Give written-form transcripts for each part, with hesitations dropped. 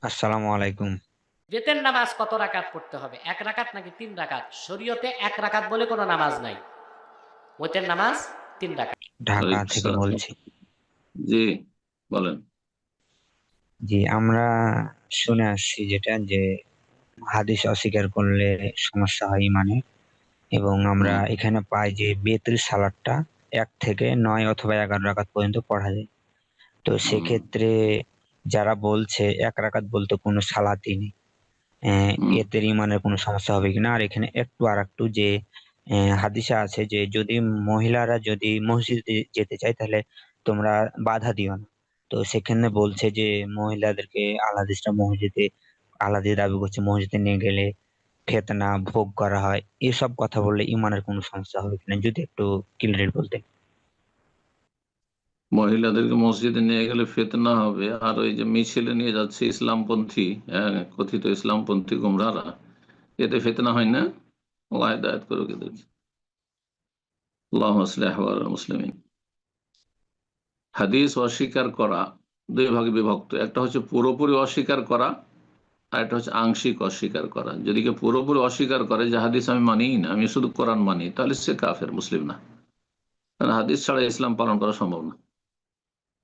আসসালামু আলাইকুম। বেতের নামাজ কত রাকাত পড়তে হবে? ১ রাকাত নাকি ৩ রাকাত? শরীয়তে ১ রাকাত বলে কোনো নামাজ নাই। বেতের নামাজ ৩ রাকাত। ঢাকা ওয়ালাইকুম থেকে আসসালাম। বলছি। জি, বলেন। জি, আমরা শুনে আসছি যেটা যে হাদিস অস্বীকার করলে সমস্যা হয় ইমানে, এবং আমরা হুম, এখানে পাই যে বেতের সালাতটা ১ থেকে ৯ অথবা ১১ রাকাত পর্যন্ত পড়া যায়। তো হুম, সেক্ষেত্রে যারা বলছে ১ রাকাত বলতে কোনো সালাতই নেই। হুম, এতে ইমানের কোনো সমস্যা হবে কিনা? আর এখানে একটু আরেকটু যে হাদিসে আছে যে যদি মহিলারা যদি মসজিদে যেতে চায় তাহলে তোমরা বাধা দিও না। তো সেখানে বলছে যে মহিলাদেরকে হাদিসটা আলাদা দাবি করছে মসজিদে নিয়ে গেলে ফিতনা ভোগ করা হয়। এসব কথা বললে ইমানের কোনো সমস্যা হবে কিনা? যদি একটু ক্লিয়ার বলতেন। মহিলাদেরকে মসজিদে নিয়ে গেলে ফিতনা হবে, আর ওই যে মিছিলে নিয়ে যাচ্ছে ইসলামপন্থী, কথিত ইসলামপন্থী গুমরাহরা, এতে ফিতনা হয় না? আল্লাহ হিদায়াত করুক এদেরকে। আল্লাহুম্মা আসলিহ আহওয়ালাল মুসলিমিন। হাদিস অস্বীকার করা দুই ভাগে বিভক্ত। একটা হচ্ছে পুরোপুরি অস্বীকার করা, আর একটা হচ্ছে আংশিক অস্বীকার করা। যদি কেউ পুরোপুরি অস্বীকার করে যে হাদিস আমি মানিই না, আমি শুধু কোরআন মানি, তাহলে সে কাফের, মুসলিম না। কারণ হাদিস ছাড়া ইসলাম পালন করা সম্ভব না।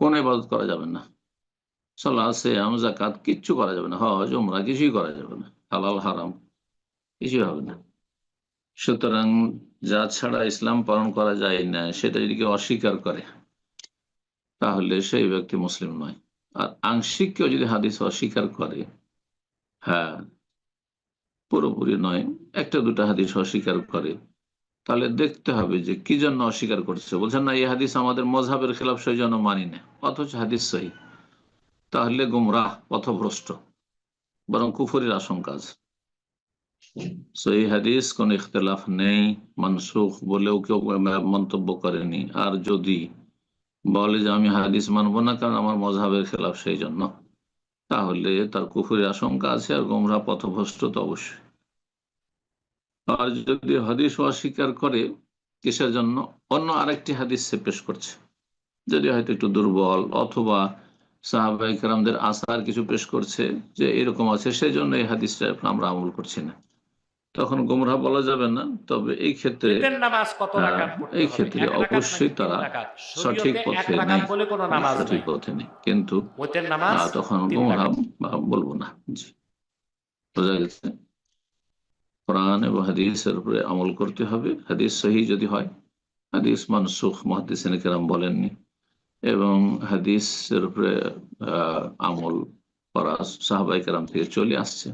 কোন ইবাদত করা যাবে না, সালাত, সিয়াম, যাকাত কিচ্ছু করা যাবে না, হজ উমরা কিছুই করা যাবে না, হালাল হারাম কিছুই হবে না। সুতরাং যা ছাড়া ইসলাম পালন করা যায় না সেটা যদি কেউ অস্বীকার করে তাহলে সেই ব্যক্তি মুসলিম নয়। আর আংশিক কেউ যদি হাদিস অস্বীকার করে, হ্যাঁ, পুরোপুরি নয়, একটা দুটা হাদিস অস্বীকার করে, তাহলে দেখতে হবে যে কি জন্য অস্বীকার করছে। বলছেন না এই হাদিস আমাদের মজহাবের খেলাফ, সেই জন্য মানি না, অথচ হাদিস সহিহ। তাহলে গুমরাহ, পথভ্রষ্ট, বরং কুফরির আশঙ্কা আছে। সহিহ হাদিস কোন ইখতিলাফ নেই, মানসুখ বলেও কেউ মন্তব্য করেনি। আর যদি বলে যে আমি হাদিস মানবো না কারণ আমার মজহাবের খেলাফ সেই জন্য, তাহলে তার কুফরির আশঙ্কা আছে, আর গোমরাহ পথভ্রষ্ট তো অবশ্যই। আর যদি হাদিস অস্বীকার করে, কিসের জন্য? অন্য আরেকটি হাদিস সে পেশ করছে, যদি হয়তো একটু দুর্বল, অথবা সাহাবায়ে কেরামদের আসার কিছু পেশ করছে যে এরকম আছে, সেই জন্য এই হাদিসটা আমরা আমল করছি না, তখন গোমরাহ বলা যাবে না। তবে এই ক্ষেত্রে, বেতের নামাজ কত হ্যাঁ, রাকাত পড়তে এই হবে? ক্ষেত্রে ১ রাকাত নাকি অবশ্যই ৩ তারা রাকাত? সঠিক শরীয়তে ১ পথে রাকাত নেই, বলে কোনো নামাজ সঠিক নাই। পথে নেই, কিন্তু বেতের নামাজ তখন ৩ গোমরাহ রাকাত। বলবো না। জি, বোঝা গেছে। কোরআন এবং হাদিসের উপরে আমল করতে হবে। হাদিস সহিহ যদি হয়, হাদিস মানসুখ মুহাদ্দিসিনে কেরাম বলেননি, এবং হাদিসের উপরে আমল করা সাহাবায়ে কেরাম থেকে চলে আসছে।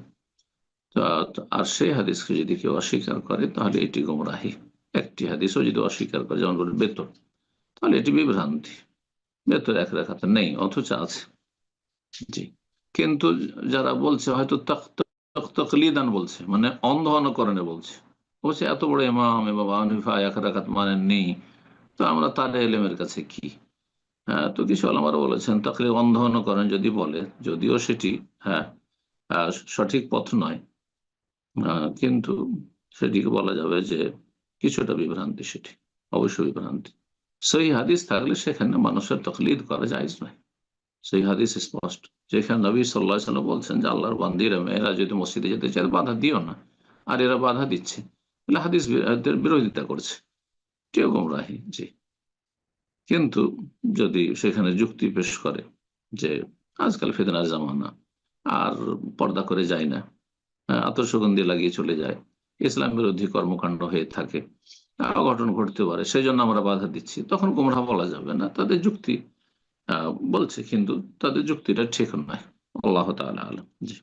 আর সেই হাদিসকে যদি কেউ অস্বীকার করে তাহলে এটি গোমরাহি। একটি হাদিসও যদি অস্বীকার করে, যেমন বলে বেতন, তাহলে এটি বিভ্রান্তি। বেতন ১ রাকাত নেই, অথচ আছে। জি, কিন্তু যারা বলছে হয়তো তকলিদান বলছে, মানে অন্ধ অনুকরণে বলছে, বলছে এত বড় ইমাম ইমাম আবু হানিফা ১ রাকাত মানেননি, তো আমরা তার এলেমের কাছে কি? হ্যাঁ, তো কিছু আলেমারা বলেছেন তাকলিদ অন্ধ অনুকরণ যদি বলে, যদিও সেটি, হ্যাঁ, সঠিক পথ নয়, কিন্তু সেটিকে বলা যাবে যে কিছুটা বিভ্রান্তি, সেটি অবশ্যই বিভ্রান্তি। সহিহ হাদিস থাকলে সেখানে মানুষের তকলিদ করা জায়েজ নয়। সেই হাদিস স্পষ্ট, যেখানে নবী সাল্লাল্লাহু আলাইহি ওয়াসাল্লাম বলছেন যে আল্লাহর বান্দীরা মেয়েরা যদি মসজিদে যেতে চায় বাধা দিও না, আর এরা বাধা দিচ্ছে, তাহলে হাদিস বিরোধিতা করছে, এটিও গোমরাহি। জি, কিন্তু যদি সেখানে যুক্তি পেশ করে যে আজকাল ফিতনার জামানা, আর পর্দা করে যায় না, আত্মসুগন্ধি লাগিয়ে চলে যায়, ইসলাম বিরোধী কর্মকাণ্ড হয়ে থাকে, অঘটন ঘটতে পারে, সেই জন্য আমরা বাধা দিচ্ছি, তখন গোমরাহ বলা যাবে না। তাদের যুক্তি বলছে, কিন্তু তাদের যুক্তিটা ঠিক নয়। আল্লাহ তাআলা আলাম। জি।